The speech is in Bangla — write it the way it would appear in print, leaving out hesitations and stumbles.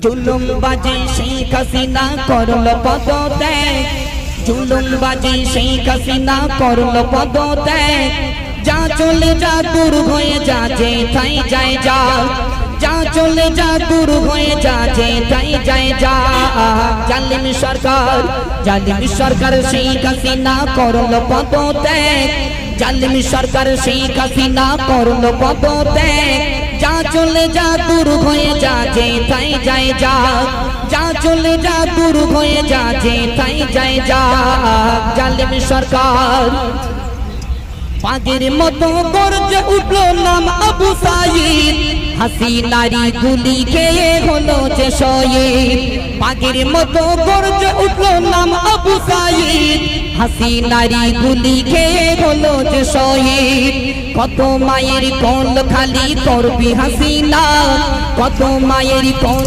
জুলুমবাজি শেখ হাসিনা করল পদত্যাগ, জুলুমবাজি শেখ হাসিনা করল পদত্যাগ। যা চলে যা দূর হয়ে যা, যেথায় যায় যা, যা চলে যা দূর হয়ে যা, যেথায় যায় যা। জালিম সরকার, জালিম সরকার শেখ হাসিনা করল পদত্যাগ, জালিম সরকার শেখ হাসিনা করল পদত্যাগ। যা চলে যা দূর হয়ে যা, যেথায় যায় যা, যা চলে যা দূর হয়ে যা, যেথায় যায় যা। জালিম সরকার পাগের মতো গর্জে উঠলো নাম আবু সাঈদ, হাসিনারি গুলি খেয়ে হলো যে শহীদ। পাগের মতো গর্জে উঠলো নাম আবু সাঈদ, হাসিনারি গুলি খেয়ে হলো যে শহীদ। কত মায়ের কোল খালি করবি হাসিনা, কত মায়ের কোল